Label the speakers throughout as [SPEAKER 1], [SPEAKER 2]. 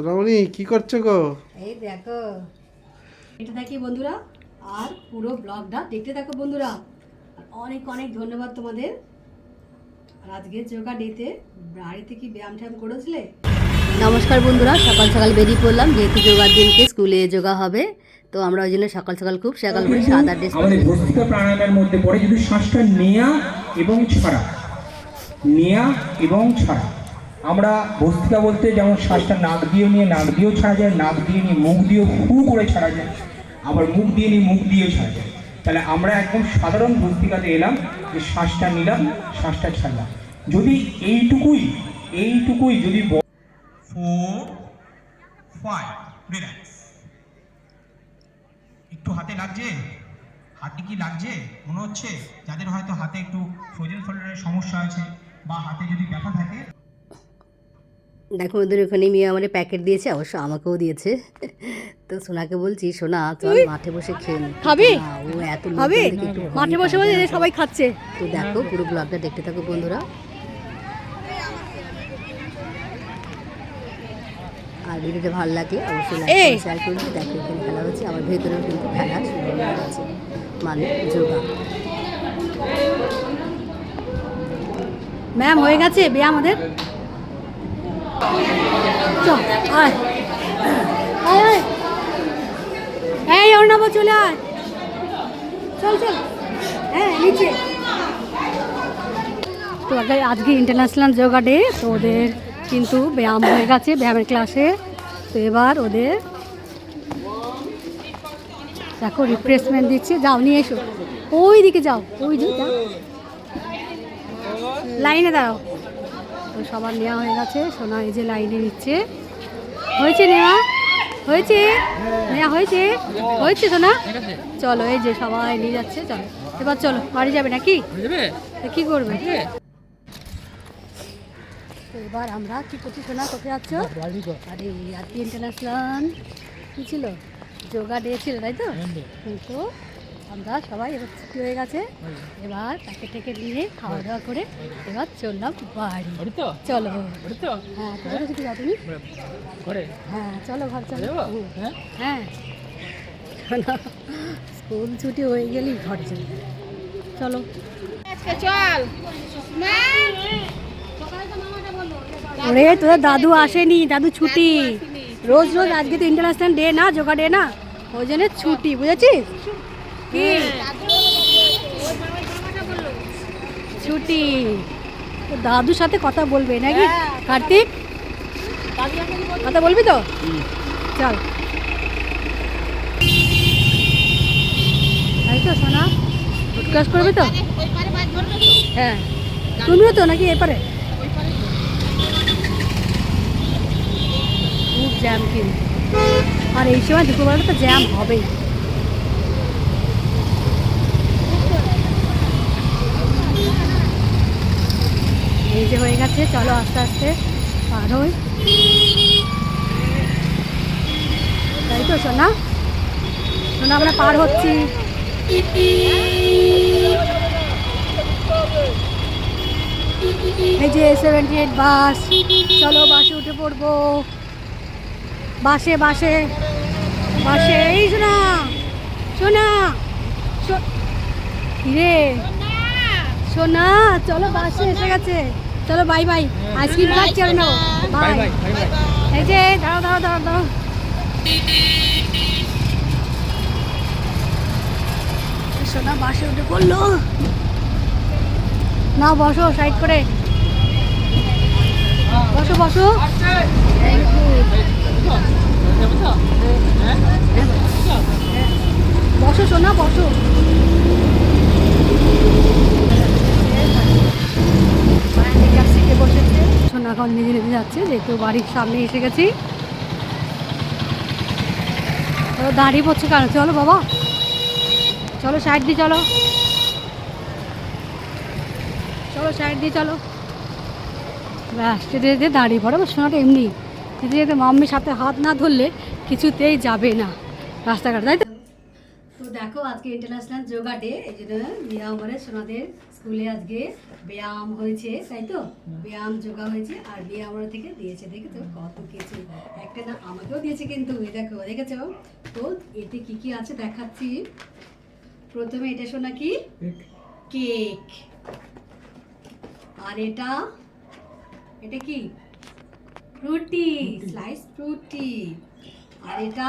[SPEAKER 1] সোনামণি কি করছো গো?
[SPEAKER 2] এই দেখো, এটা থাকি বন্ধুরা, আর পুরো ব্লগটা দেখতে থাকো বন্ধুরা। অনেক অনেক ধন্যবাদ তোমাদের। আর আজকে যোগা ডেতে বাড়িতে কি ব্যায়াম ট্যায়াম করেছিলে? নমস্কার বন্ধুরা, সকাল সকাল বেরিয়ে পড়লাম, যেহেতু যোগার দিনকে স্কুলে যোগা হবে, তো আমরা ওই জন্য সকাল সকাল খুব সকাল করে সাদা ড্রেস
[SPEAKER 3] আমাদের ভস্ত্রিকা প্রাণায়ামের মধ্যে পড়ে যদি শ্বাসটা নেয়া এবং ছাড়া, নেয়া এবং ছাড়া। আমরা ভস্ত্রিকা বলতে যেমন শ্বাসটা নাক দিয়ে নিয়ে নাক দিয়েও ছাড়া যায়, নাক দিয়ে নিয়ে মুখ দিয়েও ফু করে ছাড়া যায়, আবার মুখ দিয়ে নিয়ে মুখ দিয়েও ছাড়া যায়। তাহলে আমরা একদম সাধারণ ভস্ত্রিকাতে এলাম, যে শ্বাসটা নিলাম, শ্বাসটা ছাড়লাম। যদি এইটুকুই যদি 4 5 রিল্যাক্স। একটু হাতে লাগছে, হাতে কি লাগছে মনে হচ্ছে? যাদের হয়তো হাতে একটু ফ্রোজেন শোল্ডারের সমস্যা আছে বা হাতে যদি ব্যথা থাকে।
[SPEAKER 2] দেখো ওদের ওখানে মেয়ে আমার প্যাকেট দিয়েছে, অবশ্য আমাকেও দিয়েছে। তো সোনাকে বলছি, সোনা চল মাঠে বসে খেয়ে নি, খাবি? ও এত খাবি, মাঠে বসে বসে সবাই খাচ্ছে। তো দেখো পুরো ব্লগটা দেখতে থাকো বন্ধুরা। আর ভিডিওটা ভালো লাগলে অবশ্যই লাইক শেয়ার করবি। দেখো এখানে খেলা হচ্ছে, আমার ভেতরেও কিন্তু খেলা শুরু হয়ে গেছে, মানে যোগা। ম্যাম হয়ে গেছে ব্যায়াম আমাদের। চল আয় আয় আয়, এই অর্ণব চলে আয়, চল চল, হ্যাঁ নিচে। তো আজকে ইন্টারন্যাশনাল যোগা ডে, তো ওদের কিন্তু ব্যায়াম হয়ে গেছে, ব্যায়ামের ক্লাসে। তো এবার ওদের দেখো রিফ্রেশমেন্ট দিচ্ছে, যাও নিয়ে এসো, ওই দিকে যাও, ওই যে যাও, লাইনে দাঁড়াও। তো সবার নেওয়া হয়ে গেছে, সোনা এই যে লাইনে নিচ্ছে। হয়েছে নেওয়া, হয়েছে নেওয়া, হয়েছে হয়েছে সোনা। চলো এই যে সবাই নিয়ে যাচ্ছে, চলো এবার চলো বাড়ি যাবে নাকি? কি করবে? তো এবার আমরা কি করছি সোনা, কোথায় যাচ্ছ? আরে আজকে ইন্টারন্যাশনাল কী ছিল, যোগা ডে ছিল তাই তো? কিন্তু আমরা সবাই এবার ছুটি হয়ে গেছে, এবার প্যাকেট ট্যাকেট নিয়ে খাওয়া দাওয়া করে এবার চললাম বাড়ি। চলো হ্যাঁ, কোথায় ছুটি যাও তুমি? হ্যাঁ চলো ঘর চলো। হ্যাঁ স্কুল ছুটি হয়ে গেলেই ঘর চলো, চলো চল। ওরে তোদের দাদু আসেনি, দাদু ছুটি, রোজ রোজ আজকে তো ইন্টারন্যাশনাল ডে না, যোগা ডে না, ওই জন্য ছুটি, বুঝেছিস? কি ছুটি? তো দাদুর সাথে কথা বলবে নাকি কার্তিক? কথা বলবি তো? চল তাই তো সোনা, উৎকাশ করবে তো? হ্যাঁ তুমিও তো নাকি এপারে? খুব জ্যাম কিন্তু, আর এই সময় দুপুরবেলা তো জ্যাম হবেই। এই যে হয়ে গেছে, চলো আস্তে আস্তে পার হই, তাই তো সোনা? সোনা আমরা পার হচ্ছি। এই যে 78 বাস, চলো বাসে উঠে পড়বো। বাসে বাসে বাসে, এই শোনা শোনা রে সোনা, চলো বাসে এসে গেছে, চলো বাই বাই। আইসক্রিম খাচ্ছি আর নাও, বাই। এই যে দাঁড়াও দাঁড়াও দাঁড়াও দাঁড়াও, সোনা বাসে উঠে পড়লো, না বসো সাইড করে, বসো বসো। বসো সোনা বসো। সিটে বসেছে সোনা, এখন নিজে নিজে যাচ্ছে, যেহেতু বাড়ির সামনে এসে গেছি। দাঁড়িয়ে পড়ছে কেন? চলো বাবা, চলো সাইড দিয়ে চলো, চলো সাইড দিয়ে চলো। ব্যাস যেতে যেতে দাঁড়িয়ে পড়ো। সোনাটা এমনি যেতে যেতে মাম্মির সাথে হাত না ধরলে কিছুতেই যাবে না রাস্তাঘাট, তাই তো? তো দেখো আজকে ইন্টারন্যাশনাল যোগা ডে, এই জন্য মিয়া আমারে সোনাদের স্কুলে আজকে ব্যায়াম হয়েছে, তাই তো? ব্যায়াম যোগা হয়েছে আর ব্যায়াম ওরা থেকে দিয়েছে, দেখেছো কত কিছু। একটা না আমাকেও দিয়েছে কিন্তু, এই দেখো দেখেছো তো। এতে কি কি আছে দেখাচ্ছি। প্রথমে এটা শোনা কি, কেক। আর এটা এটা কি, ফ্রুটি, স্লাইস ফ্রুটি। আর এটা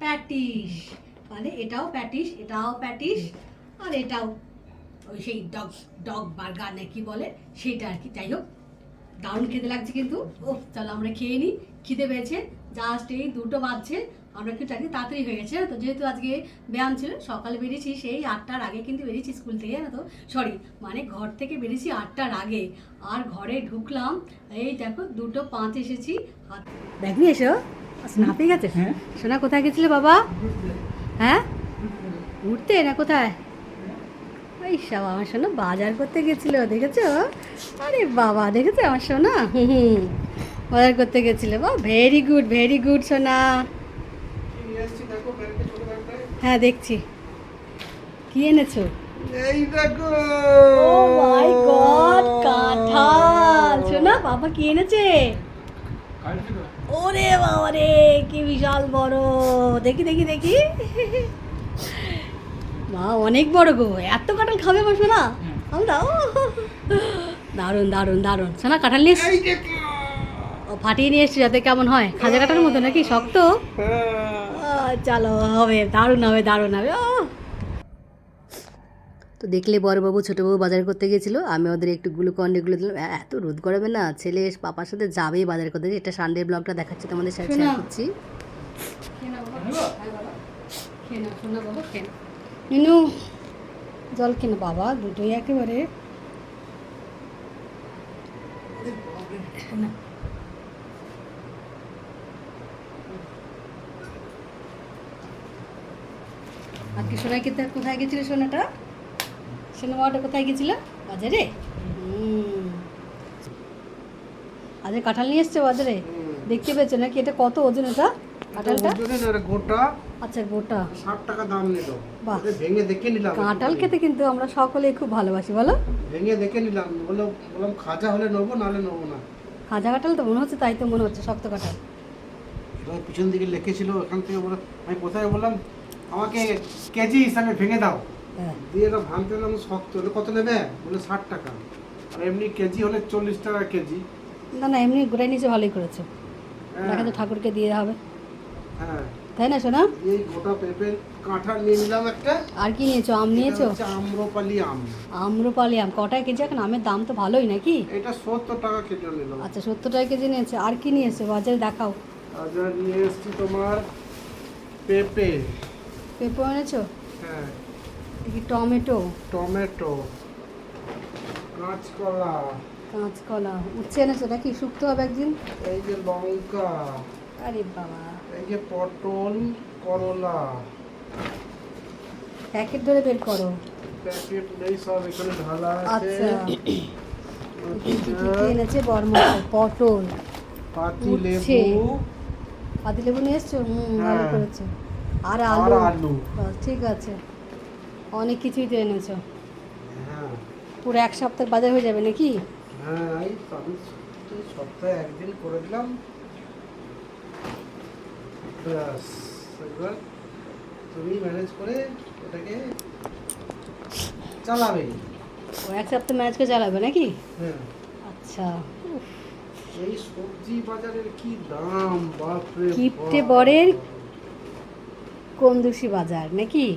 [SPEAKER 2] প্যাটিস, মানে এটাও প্যাটিস, এটাও প্যাটিস, আর এটাও ওই সেই ডগ ডগ বার্গার না কি বলে সেটা আর কি। যাই হোক, দারুণ খেতে লাগছে কিন্তু। ও চলো আমরা খেয়ে নিই, খিদে পেয়েছে। জাস্ট এই 2টো বাজছে, আমরা একটু চাকরি তাড়াতাড়ি হয়ে গেছে তো, যেহেতু আজকে ব্যায়াম ছিল। সকালে বেরিয়েছি সেই 8টার আগে কিন্তু বেরিয়েছি স্কুল থেকে, জানো তো, সরি মানে ঘর থেকে বেরিয়েছি 8টার আগে। আর ঘরে ঢুকলাম এই দেখো 2:05 এসেছি। দেখবি এসো, স্নাপে গেছে।
[SPEAKER 3] হ্যাঁ।
[SPEAKER 2] সোনা কোথায় গেছিলে বাবা? হ্যাঁ, ঘুরতে না কোথায়? ওই সব আমার সোনা বাজার করতে গেছিল, দেখেছো? আরে বাবা, দেখেছো আমার সোনা? বাজার করতে গেছিল। বা ভেরি গুড সোনা। হ্যাঁ দেখছি, কি এনেছো?
[SPEAKER 1] এই দেখো।
[SPEAKER 2] ও মাই গড, কাঁঠাল। সোনা বাবা কি এনেছে? ওরে বাবা রে, কি বিশাল বড়। দেখি দেখি দেখি, মা অনেক বড় গো। এত কাঁঠাল খাবে আমার সোনা? আমরা দারুণ দারুণ দারুণ। সোনা কাঁঠাল নিয়ে
[SPEAKER 1] এই দেখো।
[SPEAKER 2] ও ফাটিয়ে নিয়ে এসছি, যাতে কেমন হয়, খাজা কাঁঠালের মতো নাকি শক্ত? চলো হবে, দারুণ হবে দারুণ হবে। তো দেখলে বড়বাবু ছোটোবাবু বাজার করতে গেছিলো, আমি ওদের একটু গ্লুকন এগুলো দিলাম। এত রোদ গরমে না ছেলে পাপার সাথে যাবেই বাজার করতে। এটা সানডে ব্লগটা দেখাচ্ছি তোমাদের সাথে শেয়ার করছি। মিনু জল কেন বাবা, দুটোই একেবারে। আজকে সোনাই কোথায় গেছিল? সোনাটা সোনামাটা কোথায় গেছিল? বাজারে। আজকে কাঁঠাল নিয়ে এসছে বাজারে, দেখতে পেয়েছো নাকি? এটা কত ওজন এটা কাঁঠালটা?
[SPEAKER 1] গোটা
[SPEAKER 2] আচ্ছা গোটা
[SPEAKER 1] 60 টাকা দাম নিল।
[SPEAKER 2] বাহ।
[SPEAKER 1] ভেঙে দেখে নিলাম।
[SPEAKER 2] কাঁঠাল খেতে কিন্তু আমরা সকলেই খুব ভালোবাসি, বলো?
[SPEAKER 1] ভেঙে দেখে নিলাম, বললাম খাজা হলে নেবো, নাহলে নেবো না।
[SPEAKER 2] খাজা কাঁঠাল তো মনে হচ্ছে, তাই তো মনে হচ্ছে শক্ত কাঁঠাল।
[SPEAKER 1] এবার পিছন দিকে লিখেছিল, এখান থেকে আমি কোথায় বললাম আমাকে কেজি হিসাবে ভেঙে দাও।
[SPEAKER 2] হ্যাঁ।
[SPEAKER 1] দিয়ে এরা ভাঙতে গেলাম, শক্ত হলে কত নেবে? বলে 60 টাকা। আর এমনি কেজি হলে 40 টাকা কেজি।
[SPEAKER 2] না না, এমনি গোটাই নিচে ভালোই করেছো। দেখা তো ঠাকুরকে দিয়ে হবে,
[SPEAKER 1] হ্যাঁ
[SPEAKER 2] তাই না সোনা?
[SPEAKER 1] এই গোটা পেঁপের কাঁঠাল নিয়ে নিলাম একটা।
[SPEAKER 2] আর কি নিয়েছো? আম নিয়েছো?
[SPEAKER 1] এটা হচ্ছে আম্রপালি আম।
[SPEAKER 2] আম্রপালি আম কটায় কেজি? এখন আমের দাম তো ভালোই নাকি?
[SPEAKER 1] এটা 70 টাকা কেজি নিলাম।
[SPEAKER 2] আচ্ছা 70 টাকা কেজি নিয়েছে। আর কি নিয়েছো বাজারে দেখাও?
[SPEAKER 1] আচ্ছা নিয়ে এসছি তোমার পেঁপে।
[SPEAKER 2] পেঁপে এনেছো?
[SPEAKER 1] হ্যাঁ।
[SPEAKER 2] দেখি টমেটো,
[SPEAKER 1] টমেটো, কাঁচকলা,
[SPEAKER 2] কাঁচকলা, উচ্ছে এনেছো নাকি? শুক্তো হবে একদিন।
[SPEAKER 1] এই যে লঙ্কা,
[SPEAKER 2] আরে বাবা,
[SPEAKER 1] এই যে পটল, করলা।
[SPEAKER 2] প্যাকেট ধরে বের করো।
[SPEAKER 1] প্যাকেট নেই, সব এখানে ঢালা আছে।
[SPEAKER 2] আচ্ছা দেখি কি কি এনেছে বর্মশাই। পটল,
[SPEAKER 1] পাতি
[SPEAKER 2] উচ্ছে।
[SPEAKER 1] লেবু,
[SPEAKER 2] পাতিলেবু নিয়ে এসছো? ভালো
[SPEAKER 1] হ্যাঁ।
[SPEAKER 2] করেছো। আর
[SPEAKER 1] আর
[SPEAKER 2] আলু।
[SPEAKER 1] আলু।
[SPEAKER 2] বাস, ঠিক আছে, অনেক কিছুই তো এনেছো।
[SPEAKER 1] হ্যাঁ
[SPEAKER 2] পুরো এক সপ্তাহ বাজার হয়ে যাবে নাকি?
[SPEAKER 1] হ্যাঁ, এই আমি সপ্তাহে একদিন করে দিলাম। ব্যাস, এবার তুমি ম্যানেজ করে এটাকে চালাবে।
[SPEAKER 2] ও এক সপ্তাহ ম্যানেজ করে চালাবে নাকি?
[SPEAKER 1] হ্যাঁ।
[SPEAKER 2] আচ্ছা।
[SPEAKER 1] এই সবজি বাজারের কি দাম, বাপরে
[SPEAKER 2] কিপ্টে
[SPEAKER 1] বাপ।
[SPEAKER 2] বরের কমদুসি বাজার নাকি?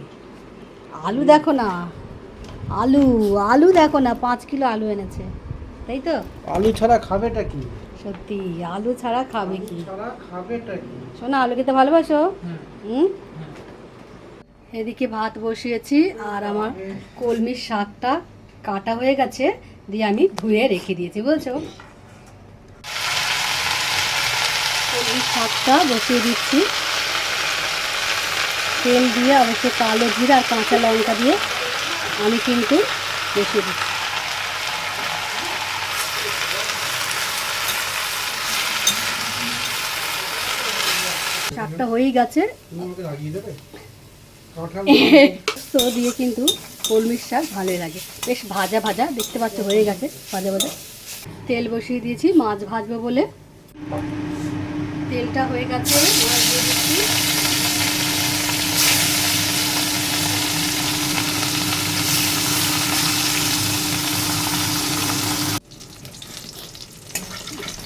[SPEAKER 2] আলু দেখো না, আলু আলু দেখো না, 5 কিলো আলু এনেছে, তাই তো?
[SPEAKER 1] আলু ছাড়া খাবেটা কি?
[SPEAKER 2] সত্যি আলু ছাড়া খাবে কি?
[SPEAKER 1] আলু ছাড়া খাবেটা কি?
[SPEAKER 2] শোনা, আলু খেতে ভালোবাসো? হুম। এদিকে ভাত বসিয়েছি, আর আমার কলমির শাকটা কাটা হয়ে গেছে, দিয়ে আমি ধুয়ে রেখে দিয়েছি, বুঝছো? কলমির শাকটা বসিয়ে দিচ্ছি, তেল দিয়ে অবশ্যই কালো জিরা আর কাঁচা লঙ্কা দিয়ে আমি কিন্তু বসিয়ে দিচ্ছি। শাকটা হয়েই গেছে,
[SPEAKER 1] তুমি আমাকে লাগিয়ে দেবে? কাঁঠাল
[SPEAKER 2] তো দিয়ে কিন্তু কলমির শাক ভালোই লাগে, বেশ ভাজা ভাজা দেখতে পাচ্ছ হয়ে গেছে ভাজা ভাজা। তেল বসিয়ে দিয়েছি মাছ ভাজবো বলে, তেলটা হয়ে গেছে, মাছ দিয়ে দিচ্ছি।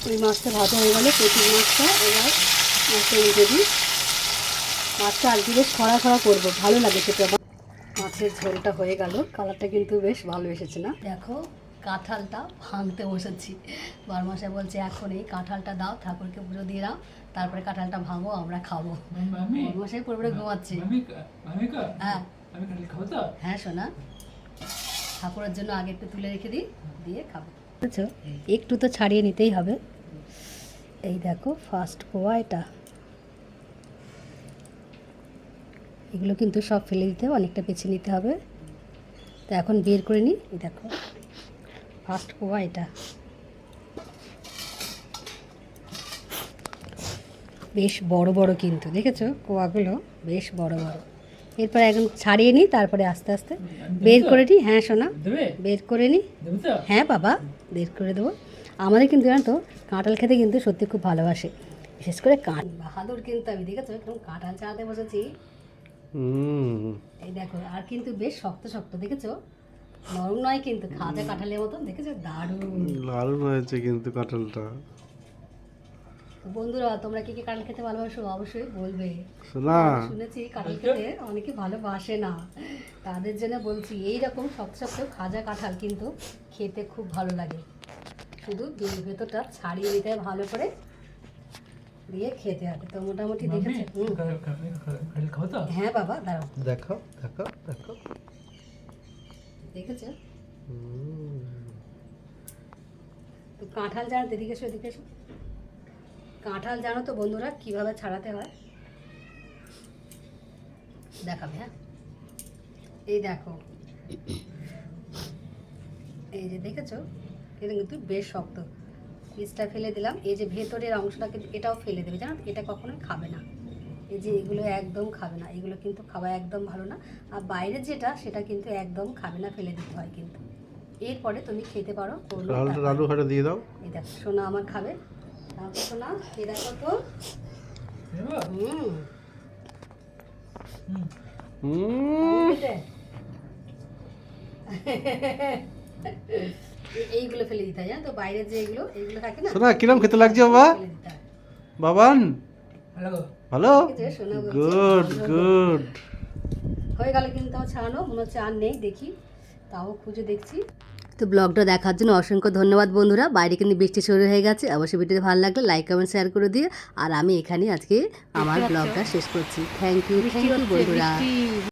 [SPEAKER 2] ওই মাছটা ভাজা হয়ে গেলে পেটির মাছটা এবার মাছটা উঠে দিই। মাছটা আজকে বেশ খরা খরা করবো, ভালো লাগে খেতে। আবার মাছের ঝোলটা হয়ে গেল, কালারটা কিন্তু বেশ ভালো এসেছে না? দেখো কাঁঠালটা ভাঙতে বসেছি, বরমশাই বলছে এখন এই কাঁঠালটা দাও, ঠাকুরকে পুজো দিয়ে দাও, তারপরে কাঁঠালটা ভাঙো আমরা খাবো। বরমশাই পুরোপুরি ঘুমাচ্ছে। হ্যাঁ হ্যাঁ শোনা, ঠাকুরের জন্য আগে একটু তুলে রেখে দিই, দিয়ে খাবো। বুঝছো, একটু তো ছাড়িয়ে নিতেই হবে। এই দেখো ফার্স্ট পোয়া এটা, এগুলো কিন্তু সব ফেলে দিতে হবে, অনেকটা বেছে নিতে হবে। তো এখন বের করে নিই। এই দেখো ফার্স্ট পোয়া এটা, বেশ বড় বড় কিন্তু দেখেছো কোয়াগুলো বেশ বড় বড়। এরপর এখন ছাড়িয়ে নিই, তারপরে আস্তে আস্তে বের করে নিই। হ্যাঁ সোনা বের করে নিই। হ্যাঁ বাবা বের করে দেবো। আমাদের কিন্তু জানো তো কাঁঠাল খেতে কিন্তু সত্যি খুব ভালোবাসে, বিশেষ করে বাহাদুর কিন্তু আমি দেখেছো কেমন কাঁঠাল চালাতে বসেছি। এই দেখো আর কিন্তু বেশ শক্ত শক্ত দেখেছো, নরম নয় কিন্তু, খাজা কাঁঠালের মতন দেখেছো, দারুণ
[SPEAKER 1] হয়েছে কিন্তু কাঁঠালটা।
[SPEAKER 2] বন্ধুরা তোমরা কি কি কাঁঠাল খেতে ভালোবাসো অবশ্যই বলবে।
[SPEAKER 1] শোনা,
[SPEAKER 2] শুনেছি কাঁঠাল খেতে অনেকে ভালোবাসে না, তাদের জন্য বলছি এইরকম শক্ত শক্ত খাজা কাঁঠাল কিন্তু খেতে খুব ভালো লাগে, শুধু ভেতরটা ছাড়িয়ে নিতে হবে ভালো করে, দিয়ে খেতে হবে। তো মোটামুটি দেখেছে। হ্যাঁ বাবা দাঁড়াও,
[SPEAKER 1] দেখো দেখো দেখো,
[SPEAKER 2] দেখেছো তো কাঁঠাল জানো, এদিকে এসো এদিকে এসো। কাঁঠাল জানো তো বন্ধুরা কিভাবে ছাড়াতে হয়, দেখাবে। হ্যাঁ এই দেখো, এই যে দেখেছো এটা কিন্তু বেশ শক্ত, পিসটা ফেলে দিলাম। এই যে ভেতরের অংশটা কিন্তু এটাও ফেলে দেবে, জানো এটা কখনোই খাবে না। এই যে এগুলো একদম খাবে না, এগুলো কিন্তু খাওয়া একদম ভালো না। আর বাইরের যেটা সেটা কিন্তু একদম খাবে না, ফেলে দিতে হয় কিন্তু। এরপরে তুমি খেতে পারো।
[SPEAKER 1] আলু হাটা দিয়ে দাও।
[SPEAKER 2] এই দেখো সোনা আমার খাবে, তারপর সোনা এই দেখো তো এইগুলো ফেলে দিতে হয়, তো বাইরে যে এইগুলো থাকে না।
[SPEAKER 1] শোনা কিরম খেতে লাগছে বাবা? বাবান ভালো, গুড গুড
[SPEAKER 2] হয়ে গেল কিন্তু আমার ছাড়ানো, মনে হচ্ছে আর নেই, দেখি তাও খুঁজে দেখছি। তো ব্লগটা দেখার জন্য অসংখ্য ধন্যবাদ বন্ধুরা। বাইরে কিন্তু বৃষ্টি শুরু হয়ে গেছে, অবশ্যই ভিডিওটা ভালো লাগলে লাইক কমেন্ট শেয়ার করে দিয়ে, আর আমি এখানে আজকে আমার ব্লগটা শেষ করছি। থ্যাংক ইউ বন্ধুরা।